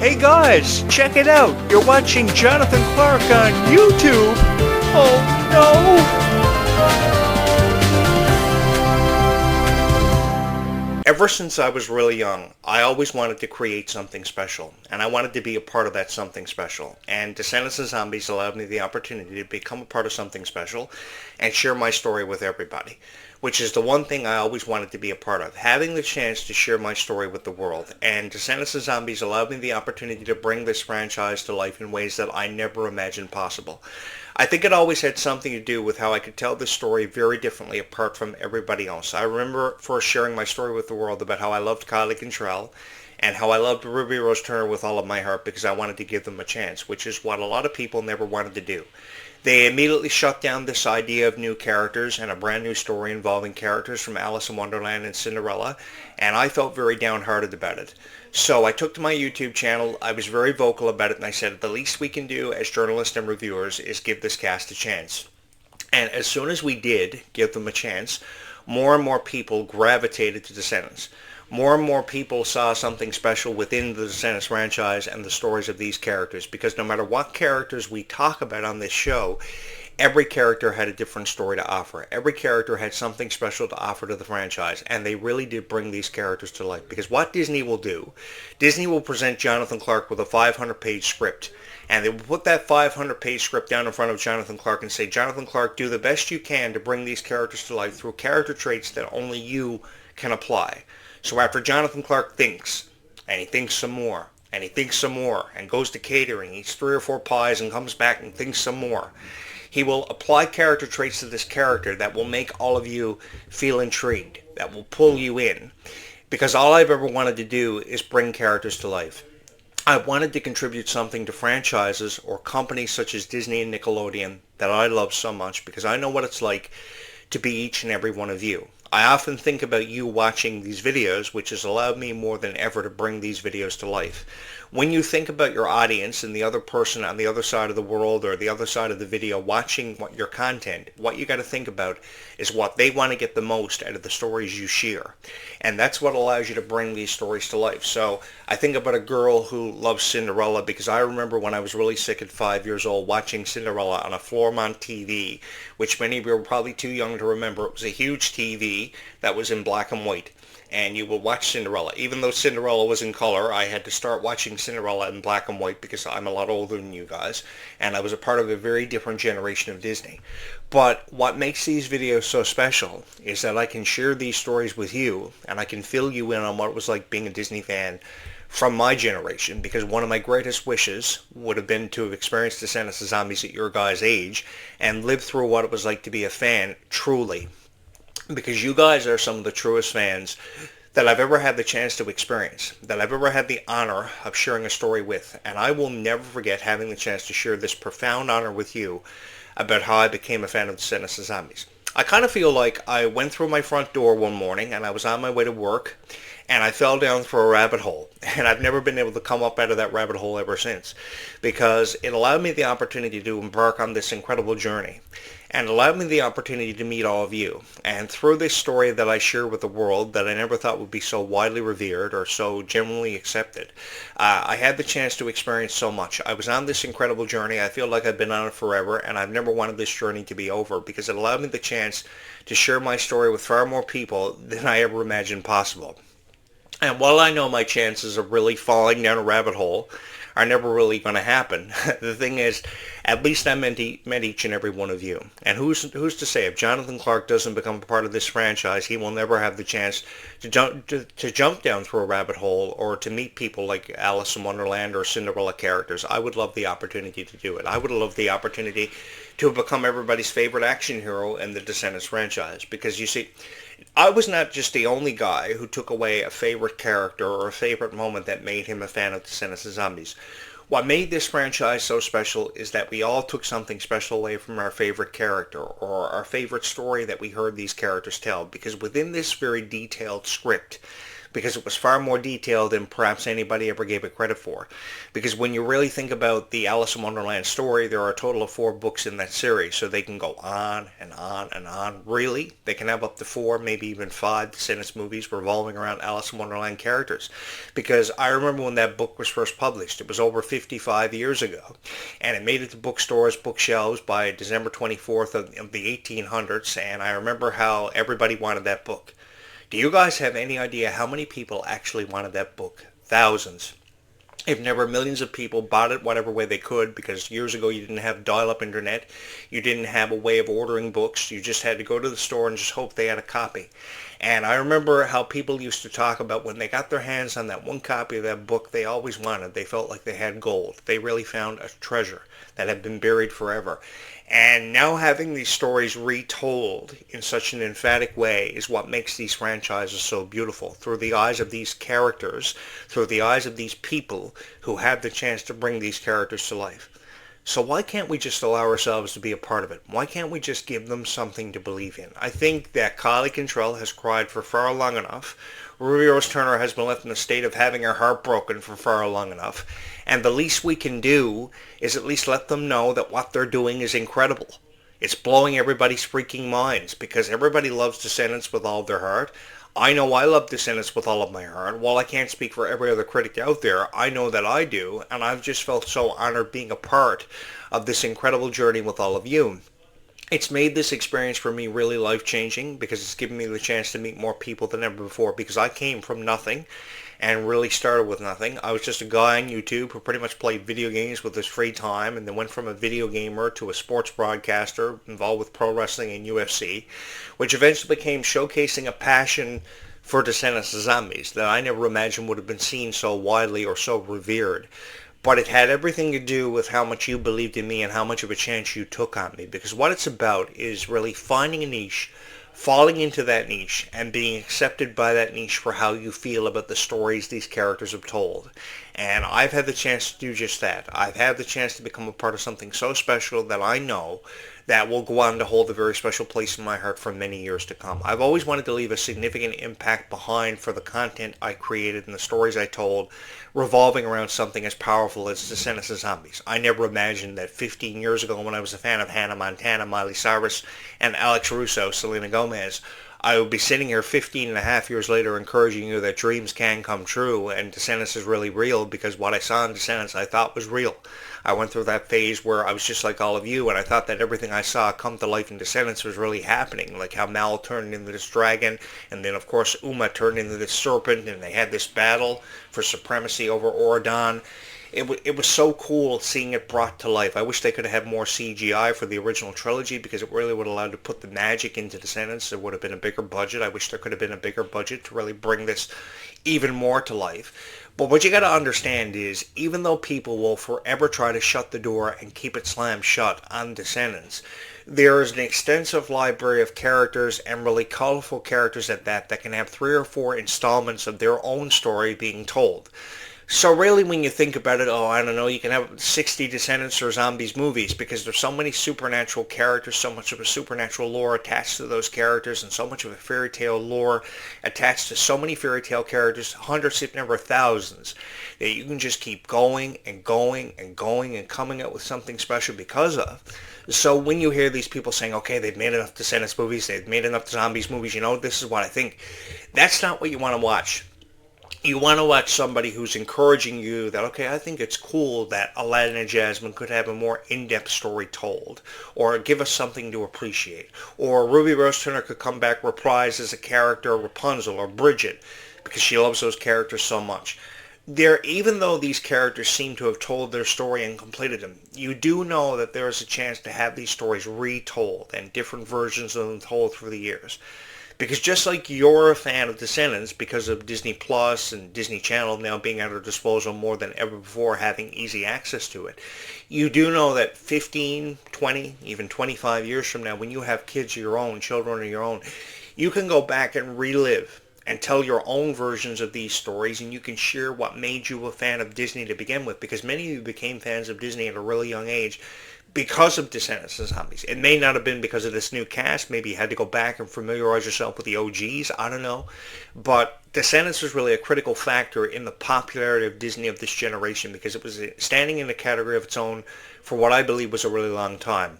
Hey guys, check it out. You're watching Jonathan Clarke on YouTube. Oh no! Ever since I was really young, I always wanted to create something special, and I wanted to be a part of that something special. And Descendants and Zombies allowed me the opportunity to become a part of something special and share my story with everybody, which is the one thing I always wanted to be a part of, having the chance to share my story with the world. And Descendants and Zombies allowed me the opportunity to bring this franchise to life in ways that I never imagined possible. I think it always had something to do with how I could tell this story very differently apart from everybody else. I remember first sharing my story with the world about how I loved Kylie Cantrell and how I loved Ruby Rose Turner with all of my heart because I wanted to give them a chance, which is what a lot of people never wanted to do. They immediately shut down this idea of new characters and a brand new story involving characters from Alice in Wonderland and Cinderella, and I felt very downhearted about it. So I took to my YouTube channel, I was very vocal about it, and I said the least we can do as journalists and reviewers is give this cast a chance. And as soon as we did give them a chance, more and more people gravitated to Descendants. More and more people saw something special within the Descendants franchise and the stories of these characters, because no matter what characters we talk about on this show, every character had a different story to offer. Every character had something special to offer to the franchise, and they really did bring these characters to life. Because what Disney will do, Disney will present Jonathan Clarke with a 500-page script, and they will put that 500-page script down in front of Jonathan Clarke and say, Jonathan Clarke, do the best you can to bring these characters to life through character traits that only you can apply. So after Jonathan Clarke thinks, and he thinks some more, and he thinks some more, and goes to catering, eats 3 or 4 pies, and comes back and thinks some more, he will apply character traits to this character that will make all of you feel intrigued, that will pull you in. Because all I've ever wanted to do is bring characters to life. I wanted to contribute something to franchises or companies such as Disney and Nickelodeon that I love so much, because I know what it's like to be each and every one of you. I often think about you watching these videos, which has allowed me more than ever to bring these videos to life. When you think about your audience and the other person on the other side of the world or the other side of the video watching your content, what you got to think about is what they want to get the most out of the stories you share. And that's what allows you to bring these stories to life. So I think about a girl who loves Cinderella, because I remember when I was really sick at 5 years old watching Cinderella on a Flormont TV, which many of you are probably too young to remember. It was a huge TV that was in black and white, and you would watch Cinderella. Even though Cinderella was in color, I had to start watching Cinderella in black and white because I'm a lot older than you guys, and I was a part of a very different generation of Disney. But what makes these videos so special is that I can share these stories with you, and I can fill you in on what it was like being a Disney fan from my generation, because one of my greatest wishes would have been to have experienced Descendants of Zombies at your guys' age and lived through what it was like to be a fan truly. Because you guys are some of the truest fans that I've ever had the chance to experience, that I've ever had the honor of sharing a story with. And I will never forget having the chance to share this profound honor with you about how I became a fan of Descendants of Zombies. I kind of feel like I went through my front door one morning and I was on my way to work and I fell down through a rabbit hole. And I've never been able to come up out of that rabbit hole ever since, because it allowed me the opportunity to embark on this incredible journey, and allowed me the opportunity to meet all of you. And through this story that I share with the world that I never thought would be so widely revered or so generally accepted, I had the chance to experience so much. I was on this incredible journey. I feel like I've been on it forever, and I've never wanted this journey to be over, because it allowed me the chance to share my story with far more people than I ever imagined possible. And while I know my chances of really falling down a rabbit hole are never really going to happen, the thing is, at least I met each and every one of you. And who's to say, if Jonathan Clarke doesn't become a part of this franchise, he will never have the chance to jump down through a rabbit hole or to meet people like Alice in Wonderland or Cinderella characters. I would love the opportunity to do it. I would love the opportunity to have become everybody's favorite action hero in the Descendants franchise. Because you see, I was not just the only guy who took away a favorite character or a favorite moment that made him a fan of Descendants of Zombies. What made this franchise so special is that we all took something special away from our favorite character or our favorite story that we heard these characters tell. Because within this very detailed script, because it was far more detailed than perhaps anybody ever gave it credit for. Because when you really think about the Alice in Wonderland story, there are a total of 4 books in that series, so they can go on and on and on. Really, they can have up to 4, maybe even 5 Descendants movies revolving around Alice in Wonderland characters. Because I remember when that book was first published, it was over 55 years ago, and it made it to bookstores, bookshelves by December 24th of the 1800s, and I remember how everybody wanted that book. Do you guys have any idea how many people actually wanted that book? Thousands. If never, millions of people bought it whatever way they could, because years ago you didn't have dial-up internet, you didn't have a way of ordering books, you just had to go to the store and just hope they had a copy. And I remember how people used to talk about when they got their hands on that one copy of that book they always wanted. They felt like they had gold. They really found a treasure that had been buried forever. And now having these stories retold in such an emphatic way is what makes these franchises so beautiful. Through the eyes of these characters, through the eyes of these people who have the chance to bring these characters to life. So why can't we just allow ourselves to be a part of it? Why can't we just give them something to believe in? I think that Kylie Cantrell has cried for far long enough. Ruby Rose Turner has been left in a state of having her heart broken for far long enough. And the least we can do is at least let them know that what they're doing is incredible. It's blowing everybody's freaking minds because everybody loves Descendants with all of their heart. I know I love Descendants with all of my heart. While I can't speak for every other critic out there, I know that I do, and I've just felt so honored being a part of this incredible journey with all of you. It's made this experience for me really life-changing because it's given me the chance to meet more people than ever before, because I came from nothing and really started with nothing. I was just a guy on YouTube who pretty much played video games with his free time, and then went from a video gamer to a sports broadcaster involved with pro wrestling and UFC, which eventually became showcasing a passion for Descendants of Zombies that I never imagined would have been seen so widely or so revered. But it had everything to do with how much you believed in me and how much of a chance you took on me. Because what it's about is really finding a niche, falling into that niche, and being accepted by that niche for how you feel about the stories these characters have told. And I've had the chance to do just that. I've had the chance to become a part of something so special that I know that will go on to hold a very special place in my heart for many years to come. I've always wanted to leave a significant impact behind for the content I created and the stories I told, revolving around something as powerful as Descendants of Zombies. I never imagined that 15 years ago, when I was a fan of Hannah Montana, Miley Cyrus, and Alex Russo, Selena Gomez, I would be sitting here 15 and a half years later encouraging you that dreams can come true and Descendants is really real, because what I saw in Descendants I thought was real. I went through that phase where I was just like all of you, and I thought that everything I saw come to life in Descendants was really happening, like how Mal turned into this dragon, and then of course Uma turned into this serpent, and they had this battle for supremacy over Oradon. It was so cool seeing it brought to life. I wish they could have had more CGI for the original trilogy, because it really would have allowed to put the magic into Descendants. There would have been a bigger budget. I wish there could have been a bigger budget to really bring this even more to life. But what you got to understand is, even though people will forever try to shut the door and keep it slammed shut on Descendants, there is an extensive library of characters, and really colorful characters at that can have 3 or 4 installments of their own story being told. So really, when you think about it, I don't know, you can have 60 Descendants or Zombies movies, because there's so many supernatural characters, so much of a supernatural lore attached to those characters, and so much of a fairy tale lore attached to so many fairy tale characters, hundreds if never thousands, that you can just keep going and going and going and coming up with something special because of. So when you hear these people saying, okay, they've made enough Descendants movies, they've made enough Zombies movies, this is what I think. That's not what you want to watch. You want to watch somebody who's encouraging you that, okay, I think it's cool that Aladdin and Jasmine could have a more in-depth story told, or give us something to appreciate, or Ruby Rose Turner could come back reprised as a character, Rapunzel or Bridget, because she loves those characters so much. Even though these characters seem to have told their story and completed them, you do know that there is a chance to have these stories retold and different versions of them told through the years. Because just like you're a fan of Descendants because of Disney Plus and Disney Channel now being at our disposal more than ever before, having easy access to it, you do know that 15, 20, even 25 years from now, when you have kids of your own, children of your own, you can go back and relive and tell your own versions of these stories, and you can share what made you a fan of Disney to begin with, because many of you became fans of Disney at a really young age because of Descendants and Zombies. It may not have been because of this new cast. Maybe you had to go back and familiarize yourself with the OGs. I don't know. But Descendants was really a critical factor in the popularity of Disney of this generation because it was standing in a category of its own for what I believe was a really long time.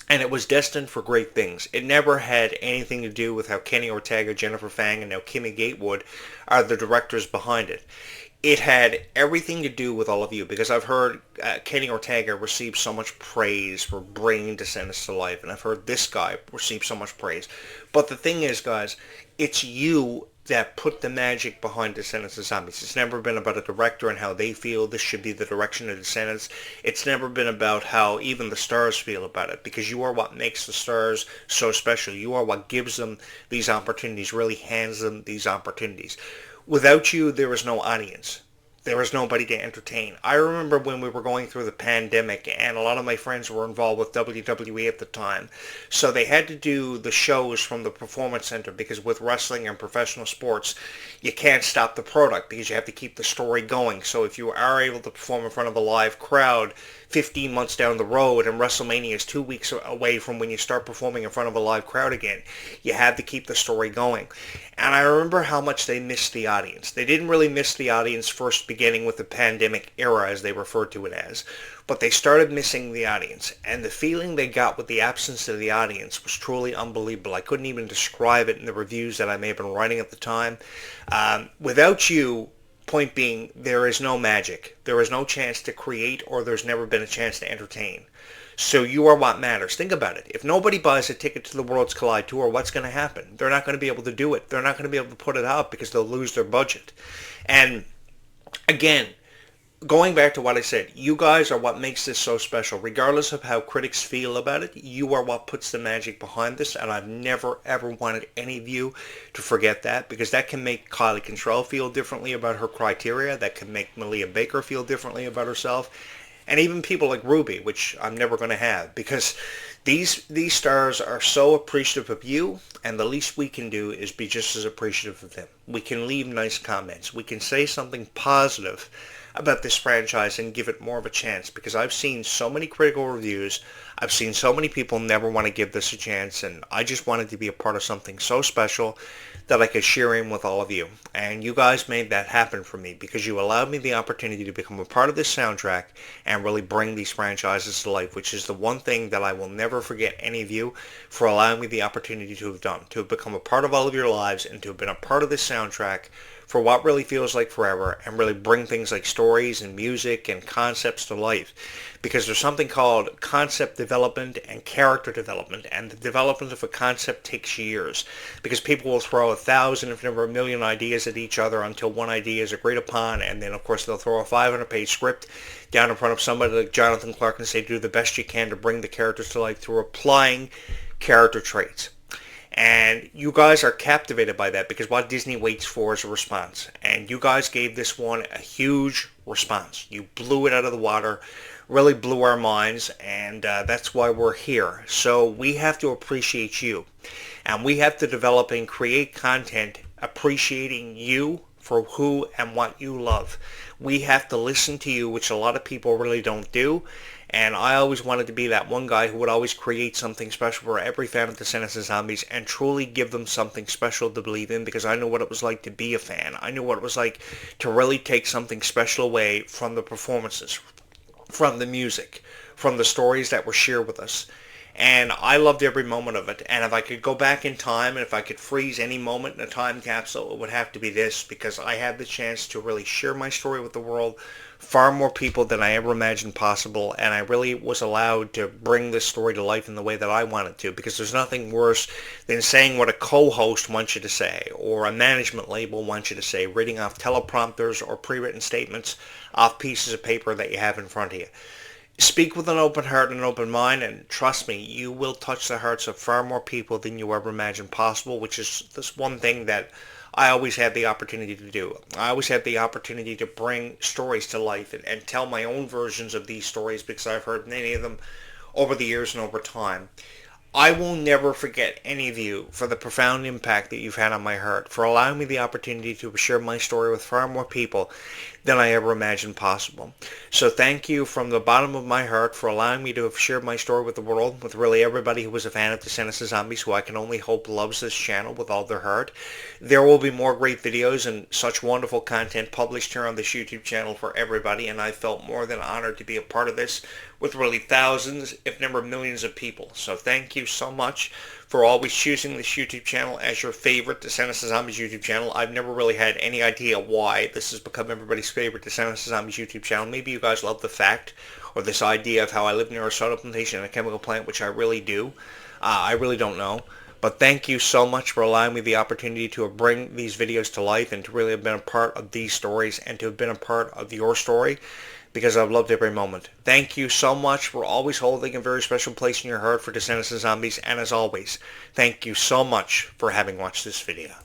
And it was destined for great things. It never had anything to do with how Kenny Ortega, Jennifer Fang, and now Kimmy Gatewood are the directors behind it. It had everything to do with all of you because I've heard Kenny Ortega receive so much praise for bringing Descendants to life, and I've heard this guy receive so much praise. But the thing is, guys, it's you that put the magic behind Descendants of Zombies. It's never been about a director and how they feel this should be the direction of Descendants. It's never been about how even the stars feel about it, because you are what makes the stars so special. You are what gives them these opportunities, really hands them these opportunities. Without you, there is no audience. There was nobody to entertain. I remember when we were going through the pandemic and a lot of my friends were involved with WWE at the time. So they had to do the shows from the Performance Center because with wrestling and professional sports, you can't stop the product because you have to keep the story going. So if you are able to perform in front of a live crowd 15 months down the road and WrestleMania is 2 weeks away from when you start performing in front of a live crowd again, you have to keep the story going. And I remember how much they missed the audience. They didn't really miss the audience first beginning with the pandemic era, as they referred to it as, but they started missing the audience. And the feeling they got with the absence of the audience was truly unbelievable. I couldn't even describe it in the reviews that I may have been writing at the time. Without you, point being, there is no magic. There is no chance to create, or there's never been a chance to entertain. So you are what matters. Think about it. If nobody buys a ticket to the Worlds Collide Tour, what's going to happen? They're not going to be able to do it. They're not going to be able to put it out because they'll lose their budget. And again, going back to what I said, you guys are what makes this so special. Regardless of how critics feel about it, you are what puts the magic behind this, and I've never, ever wanted any of you to forget that, because that can make Kylie Contrell feel differently about her criteria. That can make Malia Baker feel differently about herself. And even people like Ruby, which I'm never going to have, because these stars are so appreciative of you, and the least we can do is be just as appreciative of them. We can leave nice comments. We can say something positive about this franchise and give it more of a chance, because I've seen so many critical reviews. I've seen so many people never want to give this a chance, and I just wanted to be a part of something so special that I could share in with all of you. And you guys made that happen for me because you allowed me the opportunity to become a part of this soundtrack and really bring these franchises to life, which is the one thing that I will never forget any of you for allowing me the opportunity to have done, to have become a part of all of your lives and to have been a part of this soundtrack for what really feels like forever, and really bring things like stories and music and concepts to life. Because there's something called concept development and character development, and the development of a concept takes years, because people will throw 1,000 if never a million ideas at each other until one idea is agreed upon, and then of course they'll throw a 500-page script down in front of somebody like Jonathan Clarke and say, do the best you can to bring the characters to life through applying character traits. And you guys are captivated by that, because what Disney waits for is a response. And you guys gave this one a huge response. You blew it out of the water, really blew our minds, and that's why we're here. So we have to appreciate you. And we have to develop and create content appreciating you for who and what you love. We have to listen to you, which a lot of people really don't do. And I always wanted to be that one guy who would always create something special for every fan of Descendants of Zombies and truly give them something special to believe in, because I knew what it was like to be a fan. I knew what it was like to really take something special away from the performances, from the music, from the stories that were shared with us. And I loved every moment of it. And if I could go back in time, and if I could freeze any moment in a time capsule, it would have to be this, because I had the chance to really share my story with the world, far more people than I ever imagined possible, and I really was allowed to bring this story to life in the way that I wanted to, because there's nothing worse than saying what a co-host wants you to say, or a management label wants you to say, reading off teleprompters or pre-written statements off pieces of paper that you have in front of you. Speak with an open heart and an open mind, and trust me, you will touch the hearts of far more people than you ever imagined possible, which is this one thing that I always had the opportunity to do. I always had the opportunity to bring stories to life and tell my own versions of these stories, because I've heard many of them over the years and over time. I will never forget any of you for the profound impact that you've had on my heart, for allowing me the opportunity to share my story with far more people than I ever imagined possible. So thank you from the bottom of my heart for allowing me to have shared my story with the world, with really everybody who was a fan of Descendants of Zombies, who I can only hope loves this channel with all their heart. There will be more great videos and such wonderful content published here on this YouTube channel for everybody, and I felt more than honored to be a part of this with really thousands, if never millions of people. So thank you so much for always choosing this YouTube channel as your favorite Descendants of Zombies YouTube channel. I've never really had any idea why this has become everybody's favorite Descendants of Zombies YouTube channel. Maybe you guys love the fact or this idea of how I live near a soda plantation and a chemical plant, which I really do. I really don't know. But thank you so much for allowing me the opportunity to bring these videos to life and to really have been a part of these stories and to have been a part of your story, because I've loved every moment. Thank you so much for always holding a very special place in your heart for Descendants of Zombies, and as always, thank you so much for having watched this video.